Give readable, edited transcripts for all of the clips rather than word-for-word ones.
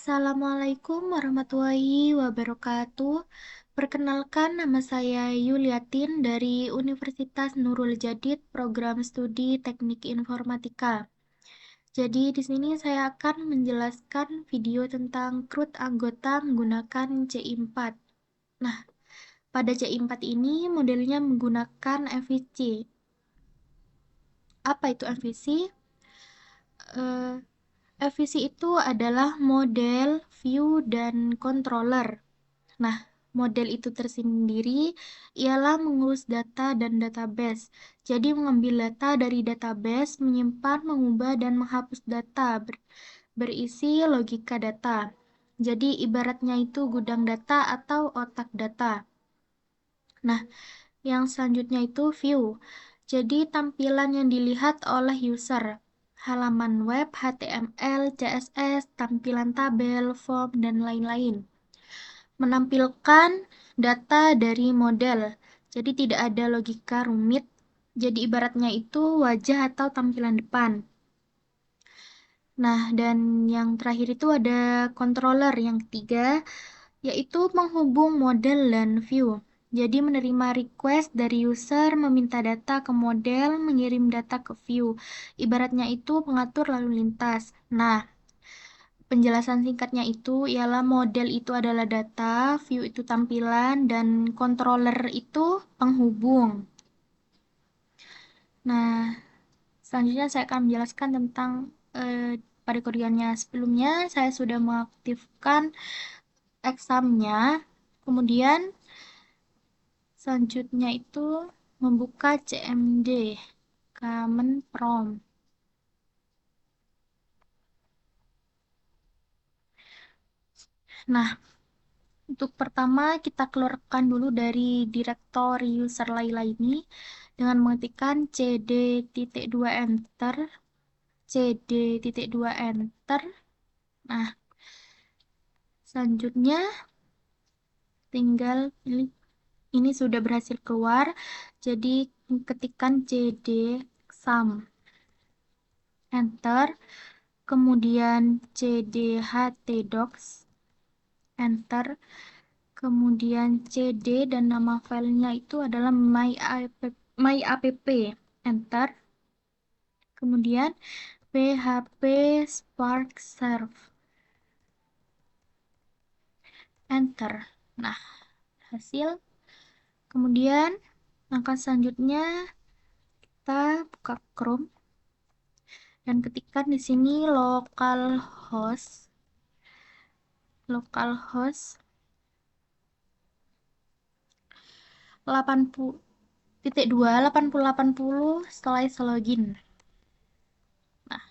Assalamualaikum warahmatullahi wabarakatuh. Perkenalkan, nama saya Yuliatin dari Universitas Nurul Jadid, Program Studi Teknik Informatika. Jadi di sini saya akan menjelaskan video tentang CRUD anggota menggunakan CI4. Nah, pada CI4 ini modelnya menggunakan MVC. Apa itu MVC? Eh, MVC itu adalah model, view, dan controller. Nah, model itu tersendiri ialah mengurus data dan database. Jadi, mengambil data dari database, menyimpan, mengubah, dan menghapus data berisi logika data. Jadi, ibaratnya itu gudang data atau otak data. Nah, yang selanjutnya itu view. Jadi, tampilan yang dilihat oleh user. Halaman web, HTML, CSS, tampilan tabel, form, dan lain-lain. Menampilkan data dari model. Jadi tidak ada logika rumit. Jadi ibaratnya itu wajah atau tampilan depan. Nah, dan yang terakhir itu ada controller yang ketiga, yaitu menghubung model dan view. Jadi menerima request dari user, meminta data ke model, mengirim data ke view. Ibaratnya itu pengatur lalu lintas. Nah, penjelasan singkatnya itu ialah model itu adalah data, view itu tampilan, dan controller itu penghubung. Nah, selanjutnya saya akan menjelaskan tentang pada kerjaannya. Sebelumnya saya sudah mengaktifkan examnya, kemudian selanjutnya itu membuka CMD, Command Prompt. Nah, untuk pertama, kita keluarkan dulu dari direktori user Laila ini dengan mengetikkan cd.2 enter, cd.2 enter. Nah, selanjutnya tinggal pilih. Ini sudah berhasil keluar, jadi ketikkan cd sum enter, kemudian cdhtdocs enter, kemudian cd dan nama filenya itu adalah myapp enter, kemudian php spark serve enter. Nah, hasil. Kemudian langkah selanjutnya kita buka Chrome dan ketikkan di sini localhost 80.2 setelah login. Nah,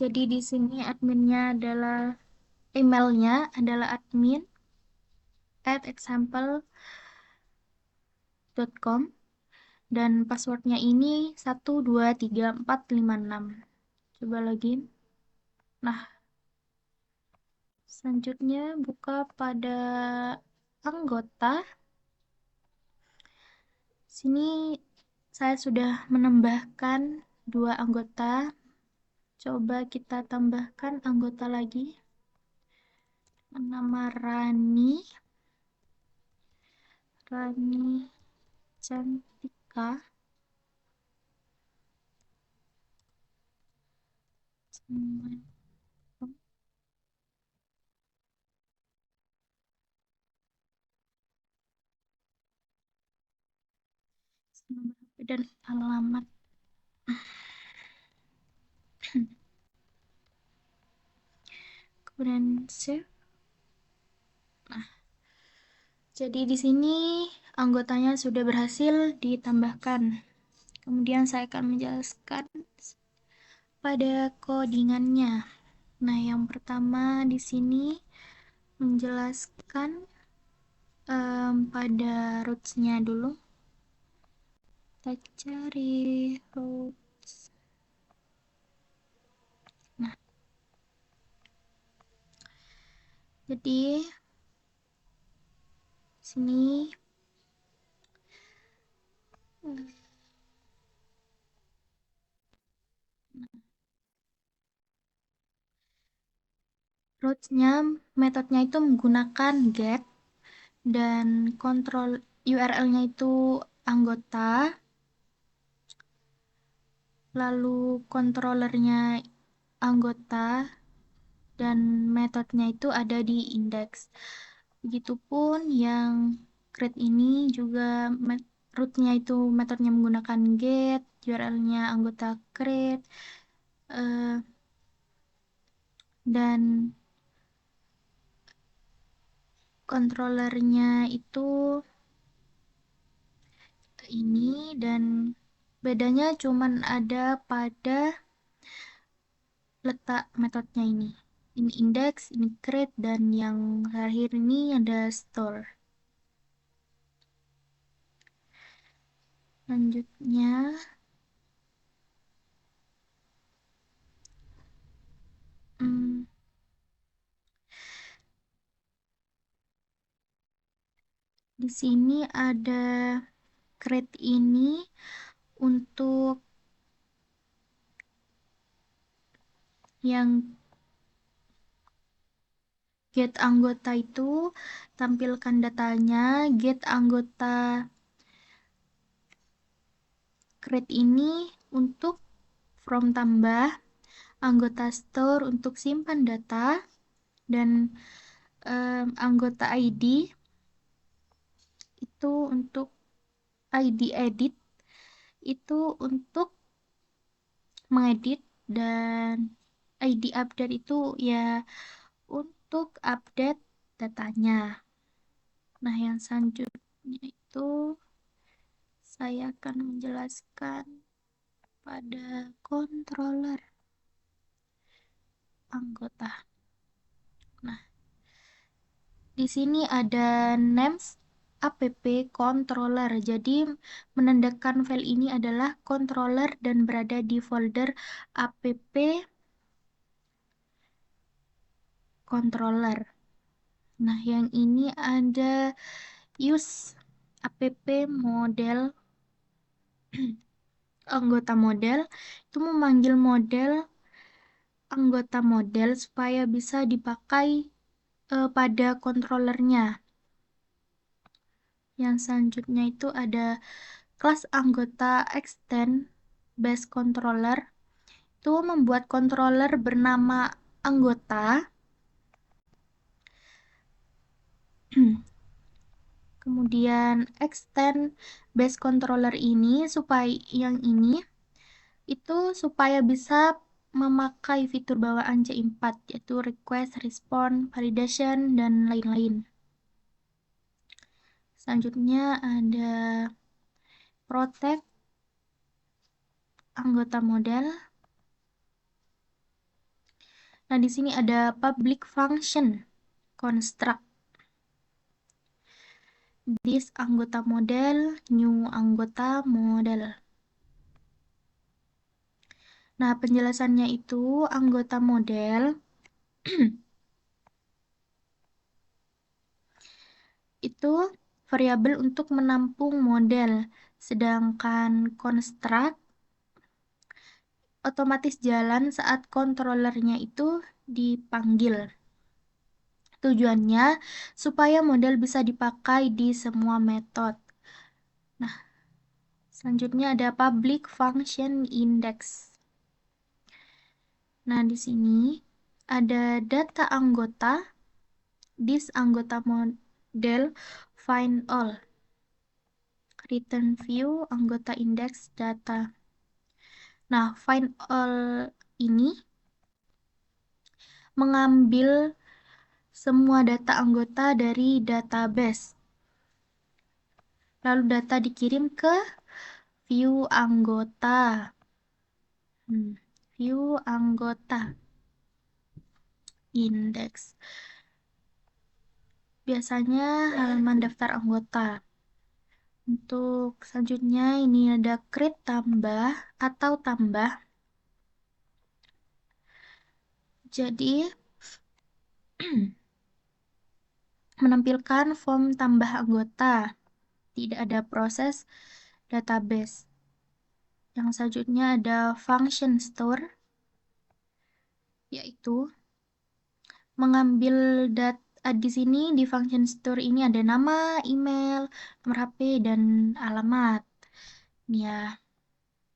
jadi di sini adminnya adalah emailnya adalah admin@example.com dan passwordnya ini 123456. Coba login. Nah, selanjutnya buka pada anggota. Sini saya sudah menambahkan 2 anggota. Coba kita tambahkan anggota lagi. Nama Rani Cantika. Nomor HP dan alamat. Kemudian save. Nah, jadi di sini anggotanya sudah berhasil ditambahkan. Kemudian saya akan menjelaskan pada codingannya. Nah, yang pertama di sini menjelaskan pada roots-nya dulu. Kita cari roots. Nah, jadi sini Roots-nya, metodenya itu menggunakan get dan kontrol URL-nya itu anggota, lalu controllernya anggota, dan metodenya itu ada di index. Begitupun yang create ini juga rootnya itu metodenya menggunakan get, URL-nya anggota create, dan controllernya itu ini, dan bedanya cuman ada pada letak metodenya ini. Ini index, ini create, dan yang terakhir ini ada store. Selanjutnya, di sini ada create ini untuk yang get anggota itu tampilkan datanya, get anggota create ini untuk from tambah, anggota store untuk simpan data, dan anggota ID itu untuk ID edit itu untuk mengedit, dan ID update itu ya untuk update datanya. Nah, yang selanjutnya itu saya akan menjelaskan pada controller anggota. Nah, di sini ada names app controller. Jadi, menandakan file ini adalah controller dan berada di folder app controller. Nah, yang ini ada use app model anggota model, itu memanggil model anggota model supaya bisa dipakai pada controllernya. Yang selanjutnya itu ada kelas anggota extend base controller, itu membuat controller bernama anggota. Kemudian extend base controller ini itu supaya bisa memakai fitur bawaan C4, yaitu request, response, validation, dan lain-lain. Selanjutnya ada protect anggota model. Nah, di sini ada public function construct this anggota model, new anggota model. Nah, penjelasannya itu anggota model itu variabel untuk menampung model, sedangkan construct otomatis jalan saat controllernya itu dipanggil. Tujuannya supaya model bisa dipakai di semua metode. Nah, selanjutnya ada public function index. Nah, di sini ada data anggota, this anggota model, find all, return view, anggota index data. Nah, find all ini mengambil semua data anggota dari database. Lalu data dikirim ke view anggota. View anggota index. Biasanya halaman daftar anggota. Untuk selanjutnya ini ada create tambah atau tambah. Jadi menampilkan form tambah anggota. Tidak ada proses database. Yang selanjutnya ada function store, yaitu mengambil data di sini di function store ini ada nama, email, nomor HP dan alamat. Ya,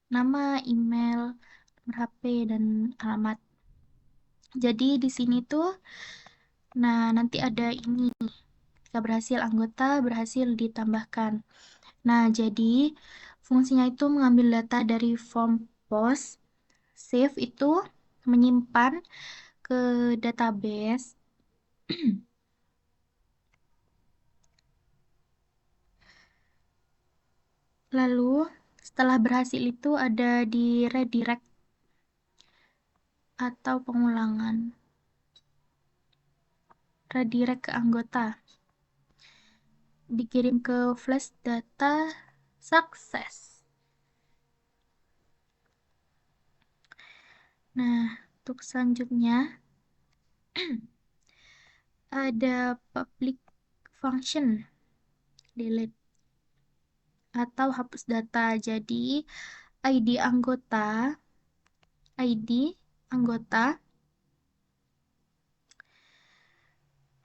nama, email, nomor HP dan alamat. Jadi di sini tuh, nah nanti ada ini. Ketika berhasil anggota berhasil ditambahkan. Nah, jadi fungsinya itu mengambil data dari form post, save itu menyimpan ke database. Lalu setelah berhasil itu ada di redirect atau pengulangan. Redirect ke anggota. Dikirim ke flash data sukses. Nah, untuk selanjutnya ada public function delete atau hapus data. Jadi ID anggota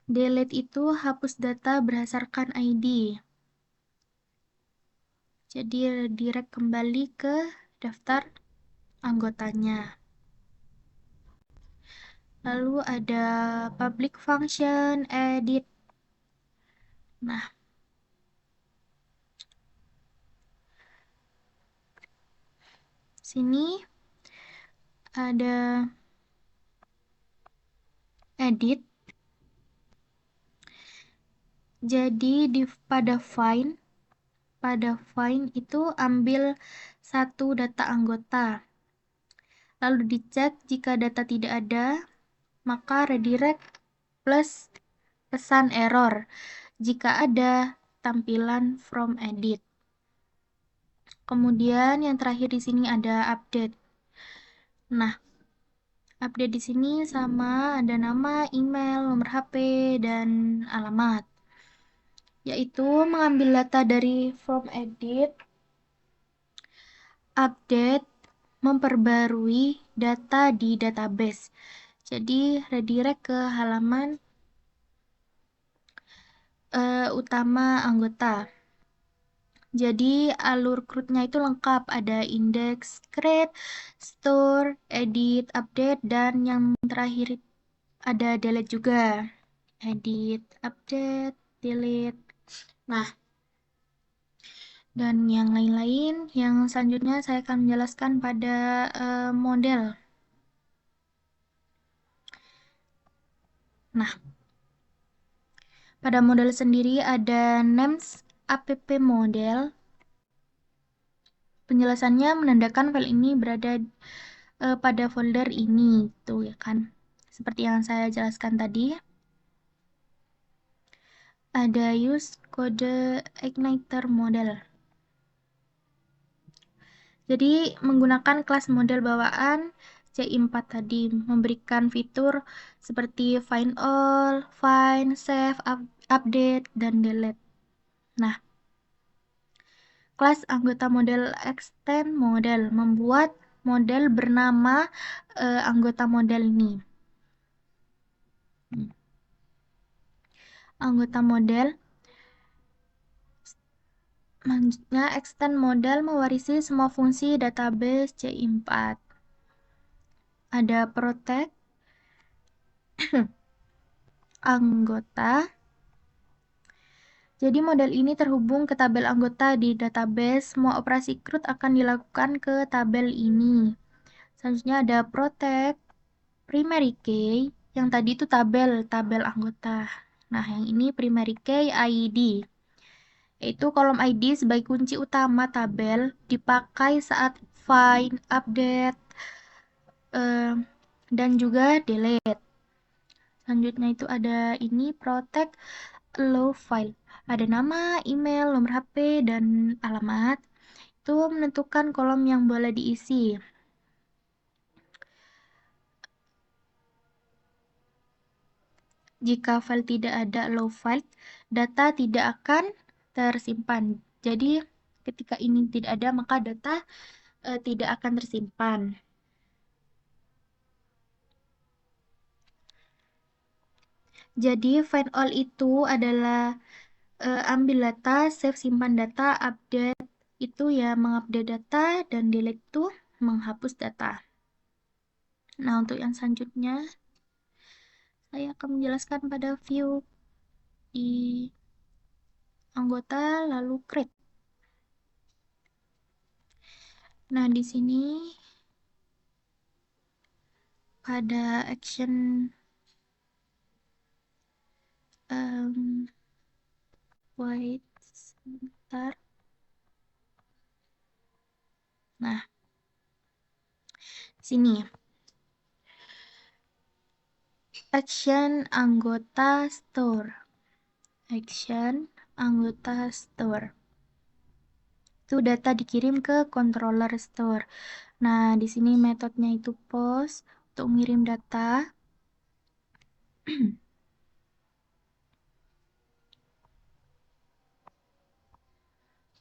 delete itu hapus data berdasarkan ID. Jadi direct kembali ke daftar anggotanya. Lalu ada public function edit. Nah, sini ada edit. Jadi pada find itu ambil satu data anggota. Lalu dicek jika data tidak ada, maka redirect plus pesan error. Jika ada tampilan from edit. Kemudian yang terakhir di sini ada update. Nah, update di sini sama ada nama, email, nomor HP, dan alamat. Yaitu mengambil data dari from edit, update, memperbarui data di database. Jadi redirect ke halaman utama anggota. Jadi alur CRUD-nya itu lengkap, ada index, create, store, edit, update, dan yang terakhir ada delete juga. Edit, update, delete. Nah, dan yang lain-lain, yang selanjutnya saya akan menjelaskan pada model. Nah, pada model sendiri ada names app model. Penjelasannya menandakan file ini berada pada folder ini, tuh ya kan. Seperti yang saya jelaskan tadi. Ada use kode igniter model. Jadi menggunakan kelas model bawaan C4 tadi memberikan fitur seperti find all, find, save, update, dan delete. Nah, kelas anggota model extend model membuat model bernama anggota model ini. Anggota model selanjutnya extend model mewarisi semua fungsi database C4. Ada protect anggota. Jadi model ini terhubung ke tabel anggota di database. Semua operasi CRUD akan dilakukan ke tabel ini. Selanjutnya ada protect primary key. Yang tadi itu tabel anggota. Nah, yang ini primary key ID. Yaitu kolom ID sebagai kunci utama tabel dipakai saat find, update, dan juga delete. Selanjutnya itu ada ini protect allow file. Ada nama, email, nomor HP, dan alamat. Itu menentukan kolom yang boleh diisi. Jika file tidak ada allow file, data tidak akan tersimpan. Jadi ketika ini tidak ada, maka data tidak akan tersimpan. Jadi find all itu adalah ambil data, save simpan data, update itu ya mengupdate data, dan delete itu menghapus data. Nah, untuk yang selanjutnya saya akan menjelaskan pada view di anggota lalu create. Nah, di sini pada action wait sebentar. Nah, sini action anggota store. Action anggota store. Itu data dikirim ke controller store. Nah, di sini metodenya itu post untuk mengirim data.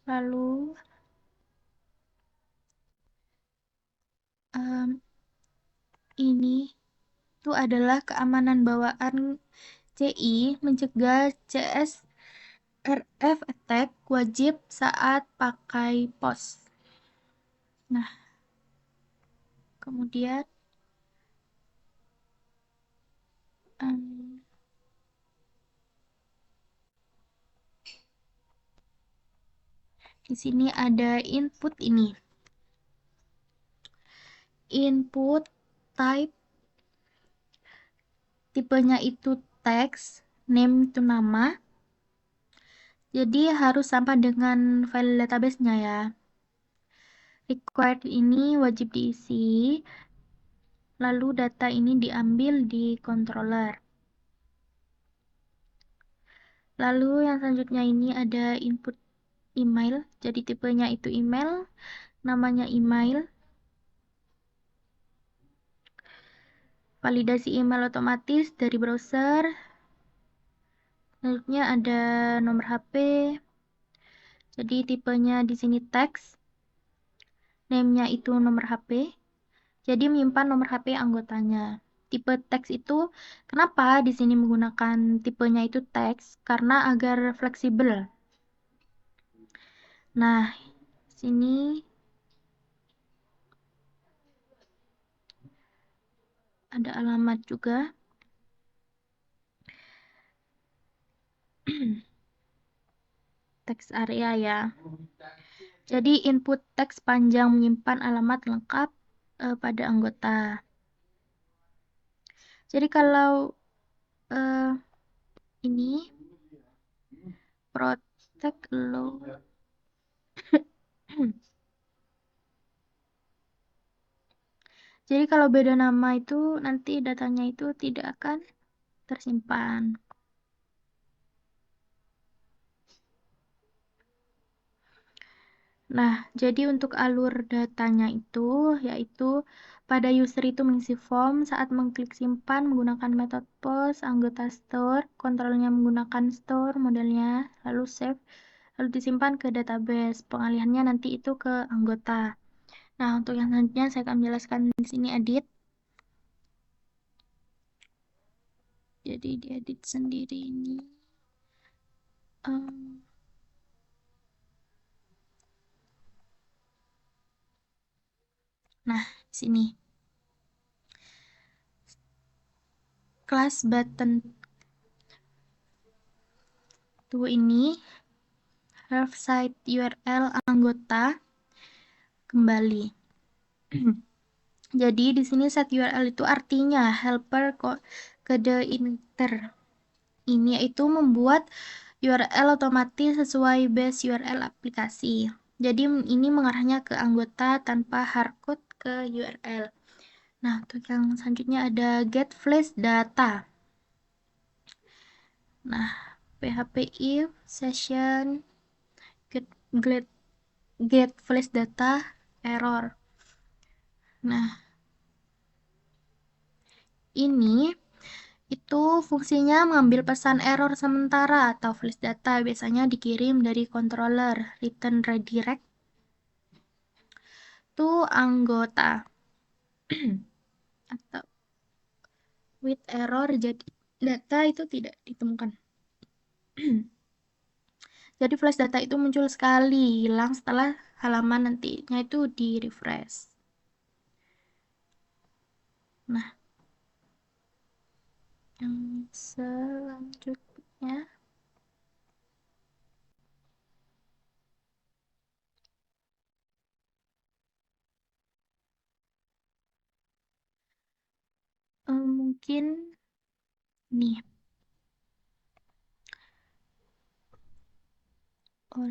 Lalu ini itu adalah keamanan bawaan CI mencegah CSRF attack wajib saat pakai POS. Nah, kemudian di sini ada input ini. Input type tipenya itu text, name itu nama. Jadi harus sama dengan file database-nya ya. Required ini wajib diisi. Lalu data ini diambil di controller. Lalu yang selanjutnya ini ada input email. Jadi tipenya itu email, namanya email. Validasi email otomatis dari browser. Selanjutnya ada nomor HP. Jadi tipenya di sini text. Name-nya itu nomor HP. Jadi menyimpan nomor HP anggotanya. Tipe teks itu kenapa di sini menggunakan tipenya itu teks? Karena agar fleksibel. Nah, sini ada alamat juga. Teks area ya. Jadi input teks panjang menyimpan alamat lengkap pada anggota. Jadi kalau ini protect low. Jadi kalau beda nama itu nanti datanya itu tidak akan tersimpan. Nah, jadi untuk alur datanya itu yaitu pada user itu mengisi form saat mengklik simpan menggunakan metode post, anggota store, kontrolnya menggunakan store modelnya, lalu save, lalu disimpan ke database. Pengalihannya nanti itu ke anggota. Nah, untuk yang selanjutnya saya akan menjelaskan di sini edit. Jadi diedit sendiri ini. Nah, di sini. Class button tuh ini help site URL anggota kembali. Jadi di sini set URL itu artinya helper kode inter. Ini yaitu membuat URL otomatis sesuai base URL aplikasi. Jadi ini mengarahnya ke anggota tanpa hardcode ke URL. Nah, untuk yang selanjutnya ada get flash data. Nah, PHP if session get flash data error. Nah, ini itu fungsinya mengambil pesan error sementara atau flash data biasanya dikirim dari controller return redirect to anggota atau with error data itu tidak ditemukan. Jadi flash data itu muncul sekali, hilang setelah halaman nantinya itu di refresh. Nah, yang selanjutnya mungkin nih. Oh,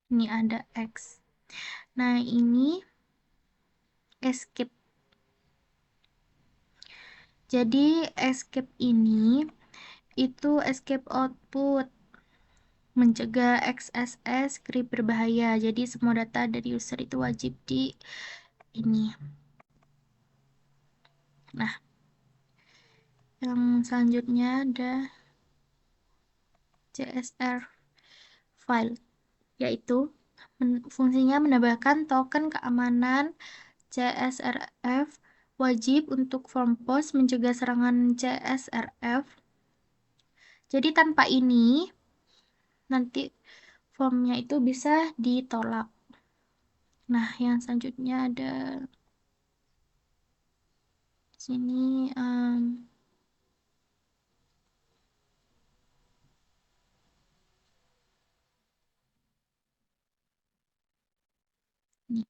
ini ada X. Nah, ini escape. Jadi escape ini itu escape output, mencegah XSS script berbahaya. Jadi semua data dari user itu wajib di ini. Nah, yang selanjutnya ada CSR file, yaitu fungsinya menambahkan token keamanan CSRF wajib untuk form post mencegah serangan CSRF. Jadi tanpa ini nanti formnya itu bisa ditolak. Nah, yang selanjutnya ada sini nih.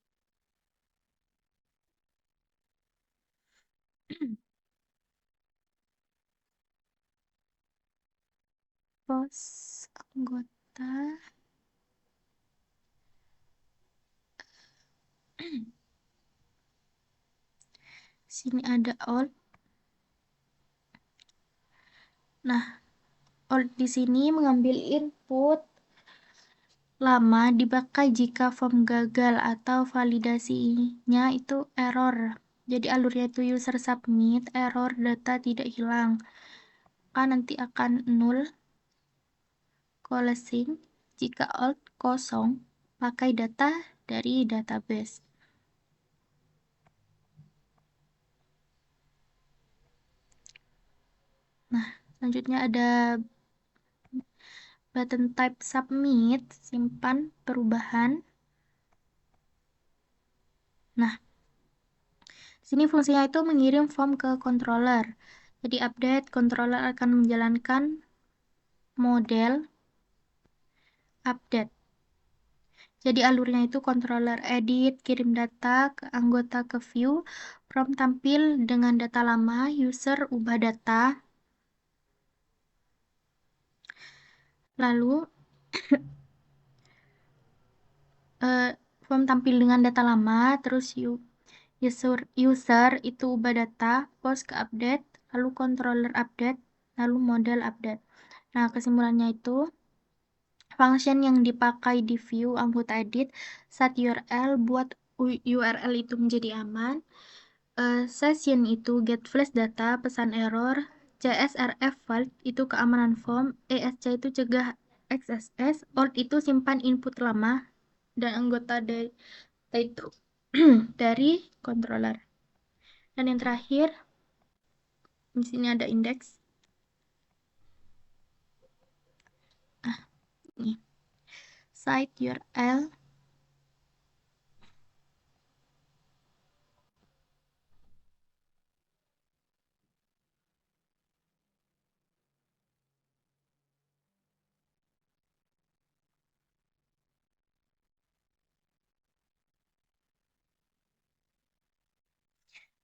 Pos anggota. Sini ada alt. Nah, alt di sini mengambil input lama dipakai jika form gagal atau validasinya itu error. Jadi alurnya itu user submit, error data tidak hilang. Maka nanti akan null closing jika alt kosong pakai data dari database. Nah, selanjutnya ada button type submit, simpan perubahan. Nah, sini fungsinya itu mengirim form ke controller. Jadi update, controller akan menjalankan model update. Jadi alurnya itu controller edit, kirim data ke anggota ke view, prompt tampil dengan data lama, user ubah data, lalu eh, form tampil dengan data lama, terus user itu ubah data, post ke update, lalu controller update, lalu model update. Nah, kesimpulannya itu function yang dipakai di view anggota edit set URL buat URL itu menjadi aman. Session itu get flash data, pesan error, CSRF file itu keamanan form, ESC itu cegah XSS, ORD itu simpan input lama, dan anggota data itu dari controller. Dan yang terakhir, di sini ada indeks. Ah, ini. Site URL.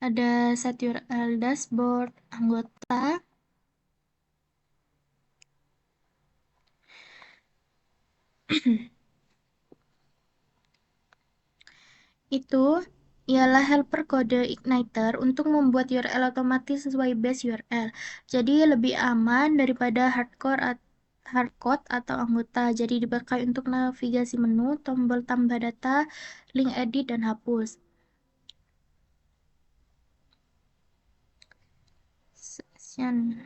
Ada site URL dashboard, anggota. Itu ialah helper kode igniter untuk membuat URL otomatis sesuai base URL. Jadi lebih aman daripada hardcode atau anggota. Jadi dipakai untuk navigasi menu, tombol tambah data, link edit, dan hapus. Session.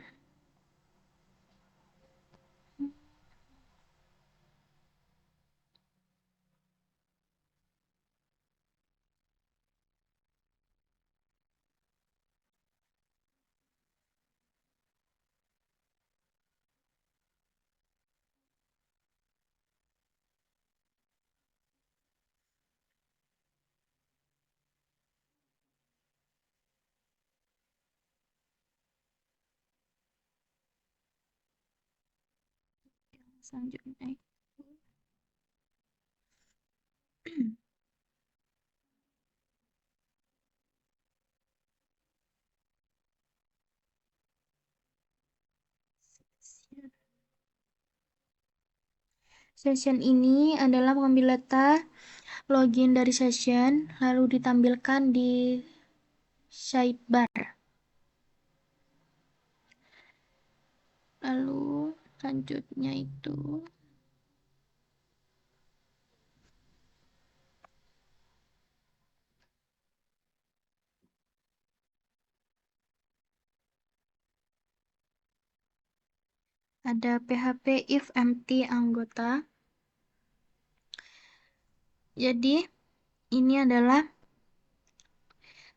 Selanjutnya session ini adalah mengambil data login dari session lalu ditampilkan di sidebar. Lalu selanjutnya itu ada PHP if empty anggota. Jadi ini adalah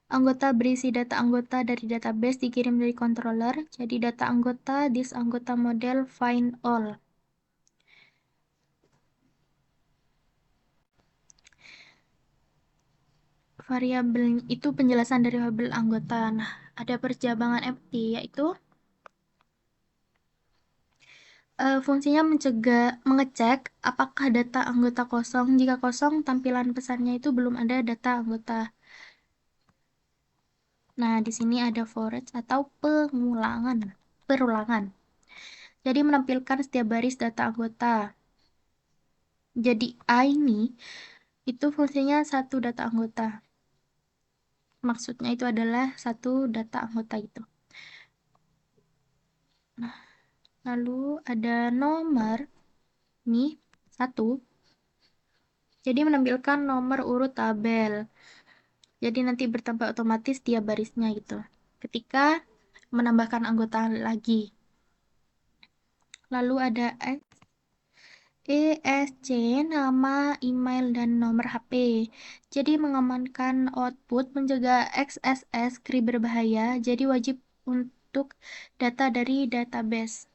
anggota berisi data anggota dari database dikirim dari controller. Jadi data anggota this anggota model find all. Variabel itu penjelasan dari variabel anggota. Nah, ada perjabangan empty yaitu fungsinya mengecek apakah data anggota kosong. Jika kosong, tampilan pesannya itu belum ada data anggota. Nah, di sini ada for each atau perulangan. Jadi menampilkan setiap baris data anggota. Jadi A ini itu fungsinya satu data anggota. Maksudnya itu adalah satu data anggota itu. Nah, lalu ada nomor nih 1. Jadi menampilkan nomor urut tabel. Jadi nanti bertambah otomatis tiap barisnya gitu. Ketika menambahkan anggota lagi. Lalu ada ESC, nama, email, dan nomor HP. Jadi mengamankan output, mencegah XSS, key berbahaya. Jadi wajib untuk data dari database.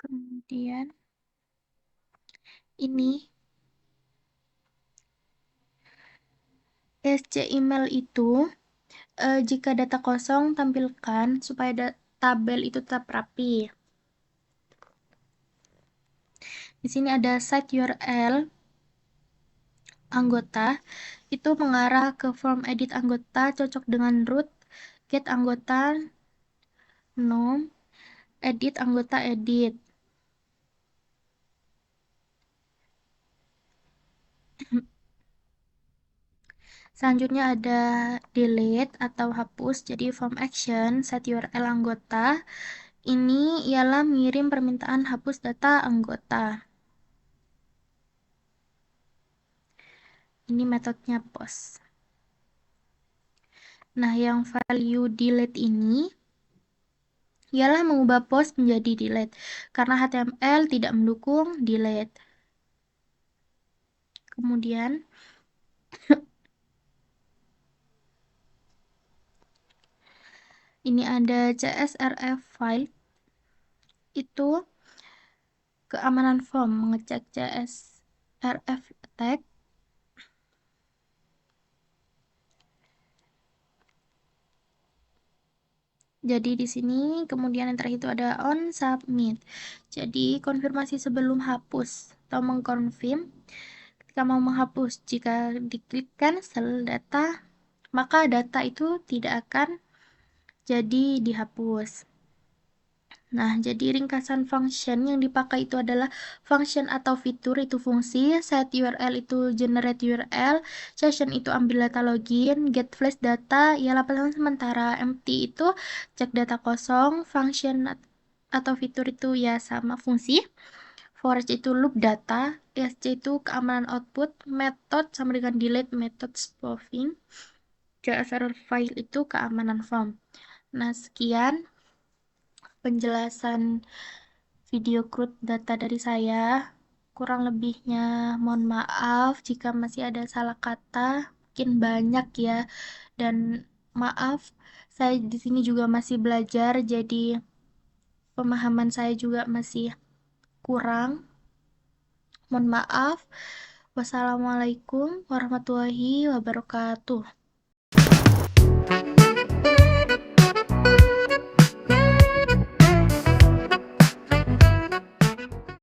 Kemudian ini ESC email itu jika data kosong tampilkan supaya tabel itu tetap rapi. Di sini ada site URL anggota itu mengarah ke form edit anggota cocok dengan root, get anggota, nom, edit anggota edit. Selanjutnya ada delete atau hapus. Jadi form action set URL anggota ini ialah mengirim permintaan hapus data anggota. Ini metodenya post. Nah, yang value delete ini ialah mengubah post menjadi delete karena HTML tidak mendukung delete. Kemudian ini ada CSRF file itu keamanan form mengecek CSRF tag. Jadi di sini kemudian yang terakhir itu ada on submit. Jadi konfirmasi sebelum hapus atau mengkonfirm ketika mau menghapus. Jika diklik cancel data, maka data itu tidak akan jadi dihapus. Nah, jadi ringkasan function yang dipakai itu adalah function atau fitur itu fungsi, set URL itu generate URL, session itu ambil data login, get flash data ialah pesan sementara, empty itu cek data kosong, function atau fitur itu ya sama fungsi, for each itu loop data, ESC itu keamanan output, method sama dengan delete method spoofing, CSR file itu keamanan form. Nah, sekian penjelasan video crude data dari saya. Kurang lebihnya mohon maaf jika masih ada salah kata, mungkin banyak ya. Dan maaf, saya di sini juga masih belajar, jadi pemahaman saya juga masih kurang. Mohon maaf. Wassalamualaikum warahmatullahi wabarakatuh.